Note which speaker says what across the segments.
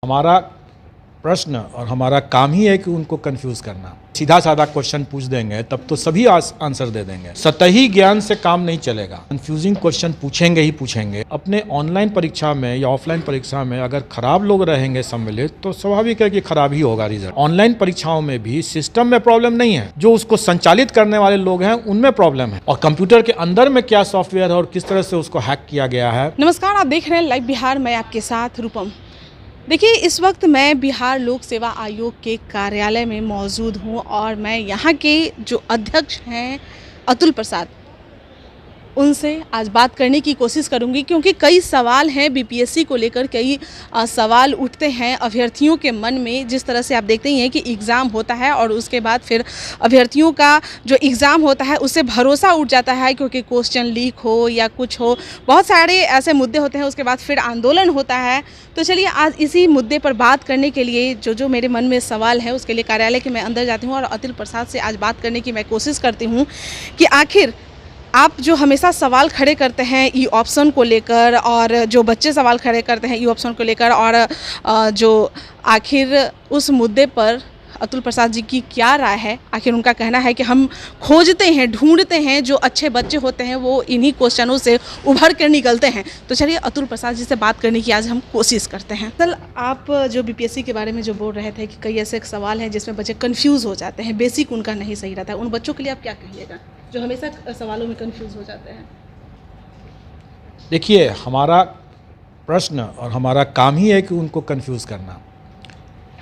Speaker 1: हमारा प्रश्न और हमारा काम ही है कि उनको कंफ्यूज करना। सीधा साधा क्वेश्चन पूछ देंगे तब तो सभी आंसर दे देंगे। सतही ज्ञान से काम नहीं चलेगा। कंफ्यूजिंग क्वेश्चन पूछेंगे ही पूछेंगे। अपने ऑनलाइन परीक्षा में या ऑफलाइन परीक्षा में अगर खराब लोग रहेंगे सम्मिलित तो स्वाभाविक है कि खराब ही होगा रिजल्ट। ऑनलाइन परीक्षाओं में भी सिस्टम में प्रॉब्लम नहीं है, जो उसको संचालित करने वाले लोग हैं उनमें प्रॉब्लम है। और कंप्यूटर के अंदर में क्या सॉफ्टवेयर है और किस तरह से उसको हैक किया गया है।
Speaker 2: नमस्कार, आप देख रहे हैं लाइव बिहार। मैं आपके साथ रूपम। देखिए, इस वक्त मैं बिहार लोक सेवा आयोग के कार्यालय में मौजूद हूँ और मैं यहाँ के जो अध्यक्ष हैं अतुल प्रसाद, उनसे आज बात करने की कोशिश करूंगी, क्योंकि कई सवाल हैं बीपीएससी को लेकर। कई सवाल उठते हैं अभ्यर्थियों के मन में। जिस तरह से आप देखते ही हैं कि एग्ज़ाम होता है और उसके बाद फिर अभ्यर्थियों का जो एग्ज़ाम होता है उससे भरोसा उठ जाता है, क्योंकि क्वेश्चन लीक हो या कुछ हो, बहुत सारे ऐसे मुद्दे होते हैं। उसके बाद फिर आंदोलन होता है। तो चलिए, आज इसी मुद्दे पर बात करने के लिए जो मेरे मन में सवाल है उसके लिए कार्यालय के मैं अंदर जाती हूँ और अतुल प्रसाद से आज बात करने की मैं कोशिश करती हूँ कि आखिर आप जो हमेशा सवाल खड़े करते हैं ई ऑप्शन को लेकर, और जो बच्चे सवाल खड़े करते हैं ई ऑप्शन को लेकर, और जो आखिर उस मुद्दे पर अतुल प्रसाद जी की क्या राय है। आखिर उनका कहना है कि हम खोजते हैं, ढूंढते हैं, जो अच्छे बच्चे होते हैं वो इन्हीं क्वेश्चनों से उभर कर निकलते हैं। तो चलिए, अतुल प्रसाद जी से बात करने की आज हम कोशिश करते हैं। सर, आप जो बीपीएससी के बारे में जो बोल रहे थे कि कई ऐसे सवाल हैं जिसमें बच्चे कन्फ्यूज़ हो जाते हैं, बेसिक उनका नहीं सही रहता है, उन बच्चों के लिए आप क्या कहिएगा जो हमेशा सवालों में कन्फ्यूज़ हो जाते हैं?
Speaker 1: देखिए, हमारा प्रश्न और हमारा काम ही है कि उनको कंफ्यूज करना,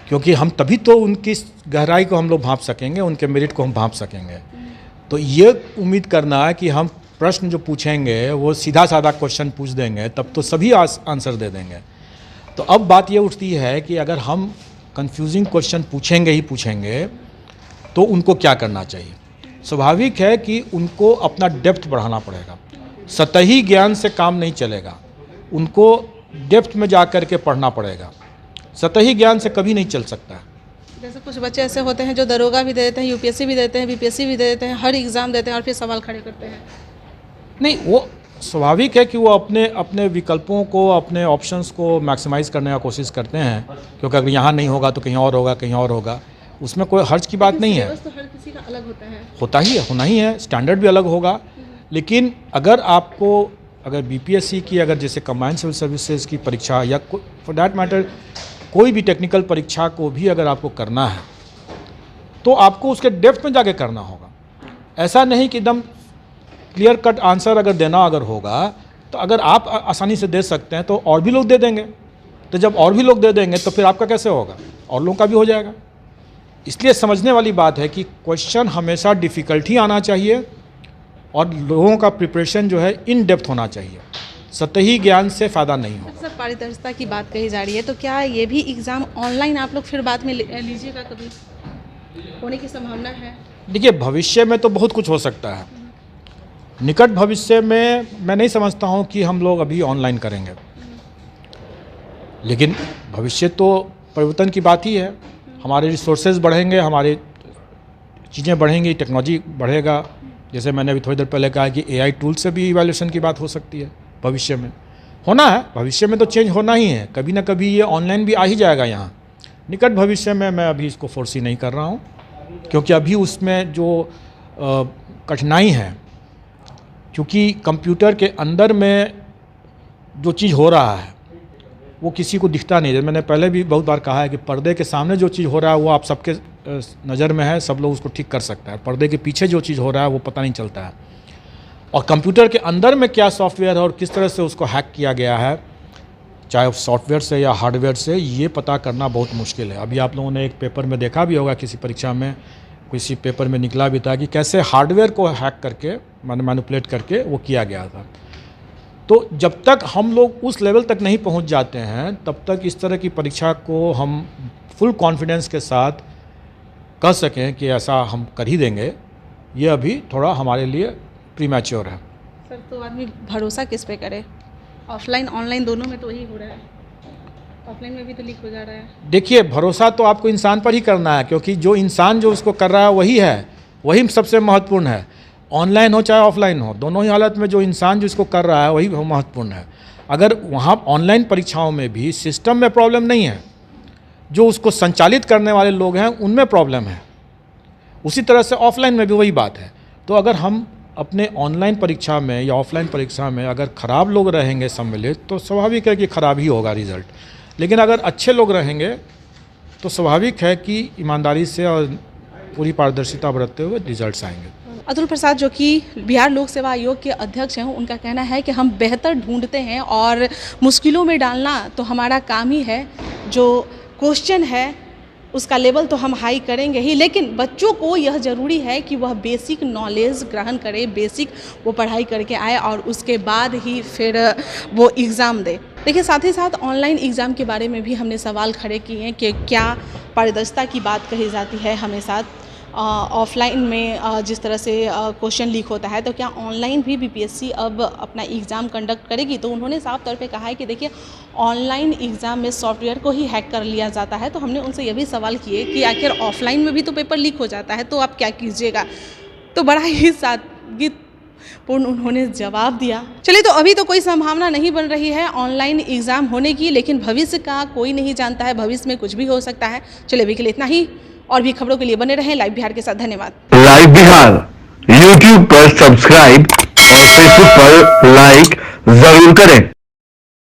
Speaker 1: क्योंकि हम तभी तो उनकी गहराई को हम लोग भांप सकेंगे, उनके मेरिट को हम भांप सकेंगे। तो ये उम्मीद करना है कि हम प्रश्न जो पूछेंगे वो सीधा साधा क्वेश्चन पूछ देंगे तब तो सभी आंसर दे देंगे। तो अब बात ये उठती है कि अगर हम कंफ्यूजिंग क्वेश्चन पूछेंगे ही पूछेंगे तो उनको क्या करना चाहिए। स्वाभाविक है कि उनको अपना डेप्थ बढ़ाना पड़ेगा। सतही ज्ञान से काम नहीं चलेगा, उनको डेप्थ में जा कर के पढ़ना पड़ेगा। सतही ज्ञान से कभी नहीं चल सकता है।
Speaker 2: जैसे कुछ बच्चे ऐसे होते हैं जो दरोगा भी दे देते हैं, यूपीएससी भी देते हैं, बीपीएससी भी दे देते हैं, हर एग्ज़ाम देते हैं और फिर सवाल खड़े करते हैं।
Speaker 1: नहीं, वो स्वाभाविक है कि वो अपने अपने विकल्पों को, अपने ऑप्शंस को मैक्सिमाइज़ करने का कोशिश करते हैं, क्योंकि अगर यहाँ नहीं होगा तो कहीं और होगा, कहीं और होगा। उसमें कोई हर्ज की बात नहीं है।
Speaker 2: तो हर किसी का अलग होता है,
Speaker 1: होता ही है, होना ही है, स्टैंडर्ड भी अलग होगा। लेकिन अगर बीपीएससी की, अगर जैसे कंबाइंड सिविल सर्विसेज की परीक्षा या फॉर दैट मैटर कोई भी टेक्निकल परीक्षा को भी अगर आपको करना है तो आपको उसके डेप्थ में जाके करना होगा। ऐसा नहीं कि एकदम क्लियर कट आंसर अगर देना अगर होगा तो अगर आप आसानी से दे सकते हैं तो और भी लोग दे देंगे। तो जब और भी लोग दे देंगे तो फिर आपका कैसे होगा, और लोगों का भी हो जाएगा। इसलिए समझने वाली बात है कि क्वेश्चन हमेशा डिफ़िकल्टी आना चाहिए और लोगों का प्रिपरेशन जो है इन डेप्थ होना चाहिए। सतही ज्ञान से फ़ायदा नहीं होगा।
Speaker 2: अक्सर पारदर्शिता की बात कही जा रही है, तो क्या ये भी एग्ज़ाम ऑनलाइन आप लोग फिर बाद में लीजिएगा, कभी होने की संभावना है?
Speaker 1: देखिए, भविष्य में तो बहुत कुछ हो सकता है। निकट भविष्य में मैं नहीं समझता हूँ कि हम लोग अभी ऑनलाइन करेंगे, लेकिन भविष्य तो परिवर्तन की बात ही है। हमारे रिसोर्सेज बढ़ेंगे, हमारे चीज़ें बढ़ेंगी, टेक्नोलॉजी बढ़ेगा। जैसे मैंने अभी थोड़ी देर पहले कहा कि एआई टूल से भी इवैल्यूएशन की बात हो सकती है। भविष्य में होना है, भविष्य में तो चेंज होना ही है। कभी ना कभी ये ऑनलाइन भी आ ही जाएगा यहाँ। निकट भविष्य में मैं अभी इसको फोर्सी नहीं कर रहा हूँ, क्योंकि अभी उसमें जो कठिनाई है, क्योंकि कंप्यूटर के अंदर में जो चीज़ हो रहा है वो किसी को दिखता नहीं है। मैंने पहले भी बहुत बार कहा है कि पर्दे के सामने जो चीज़ हो रहा है वो आप सबके नज़र में है, सब लोग उसको ठीक कर सकता है। पर्दे के पीछे जो चीज़ हो रहा है वो पता नहीं चलता है। और कंप्यूटर के अंदर में क्या सॉफ्टवेयर है और किस तरह से उसको हैक किया गया है, चाहे सॉफ्टवेयर से या हार्डवेयर से, ये पता करना बहुत मुश्किल है। अभी आप लोगों ने एक पेपर में देखा भी होगा, किसी परीक्षा में किसी पेपर में निकला भी था कि कैसे हार्डवेयर को हैक करके, मैनिपुलेट करके वो किया गया था। तो जब तक हम लोग उस लेवल तक नहीं पहुंच जाते हैं तब तक इस तरह की परीक्षा को हम फुल कॉन्फिडेंस के साथ कह सकें कि ऐसा हम कर ही देंगे, ये अभी थोड़ा हमारे लिए प्रीमैच्योर है।
Speaker 2: सर, तो आदमी भरोसा किस पे करे? ऑफलाइन ऑनलाइन दोनों में तो वही हो रहा है, ऑफलाइन में भी तो लीक हो जा रहा है।
Speaker 1: देखिए, भरोसा तो आपको इंसान पर ही करना है, क्योंकि जो इंसान जो उसको कर रहा है वही सबसे महत्वपूर्ण है। ऑनलाइन हो चाहे ऑफलाइन हो, दोनों ही हालत में जो इंसान जो इसको कर रहा है वही महत्वपूर्ण है। अगर वहाँ ऑनलाइन परीक्षाओं में भी सिस्टम में प्रॉब्लम नहीं है, जो उसको संचालित करने वाले लोग हैं उनमें प्रॉब्लम है। उसी तरह से ऑफलाइन में भी वही बात है। तो अगर हम अपने ऑनलाइन परीक्षा में या ऑफलाइन परीक्षा में अगर ख़राब लोग रहेंगे सम्मिलित, तो स्वाभाविक है कि ख़राब ही होगा रिज़ल्ट। लेकिन अगर अच्छे लोग रहेंगे तो स्वाभाविक है कि ईमानदारी से और पूरी पारदर्शिता बरतते हुए रिजल्ट्स आएंगे।
Speaker 2: अतुल प्रसाद जो कि बिहार लोक सेवा आयोग के अध्यक्ष हैं, उनका कहना है कि हम बेहतर ढूंढते हैं और मुश्किलों में डालना तो हमारा काम ही है। जो क्वेश्चन है उसका लेवल तो हम हाई करेंगे ही, लेकिन बच्चों को यह ज़रूरी है कि वह बेसिक नॉलेज ग्रहण करे, बेसिक वो पढ़ाई करके आए और उसके बाद ही फिर वो एग्ज़ाम दे। देखिए, साथ ही साथ ऑनलाइन एग्ज़ाम के बारे में भी हमने सवाल खड़े किए हैं कि क्या पारदर्शिता की बात कही जाती है हमेशा। ऑफलाइन में जिस तरह से क्वेश्चन लीक होता है, तो क्या ऑनलाइन भी बीपीएससी अब अपना एग्ज़ाम कंडक्ट करेगी? तो उन्होंने साफ तौर पे कहा है कि देखिए, ऑनलाइन एग्ज़ाम में सॉफ्टवेयर को ही हैक कर लिया जाता है। तो हमने उनसे यह भी सवाल किए कि आखिर ऑफलाइन में भी तो पेपर लीक हो जाता है, तो आप क्या कीजिएगा? तो बड़ा ही सादगीपूर्ण उन्होंने जवाब दिया। चलिए, तो अभी तो कोई संभावना नहीं बन रही है ऑनलाइन एग्ज़ाम होने की, लेकिन भविष्य का कोई नहीं जानता है, भविष्य में कुछ भी हो सकता है। चलिए, अभी के लिए इतना ही। और भी खबरों के लिए बने रहें लाइव बिहार के साथ। धन्यवाद।
Speaker 3: लाइव बिहार यूट्यूब पर सब्सक्राइब और फेसबुक पर लाइक जरूर करें।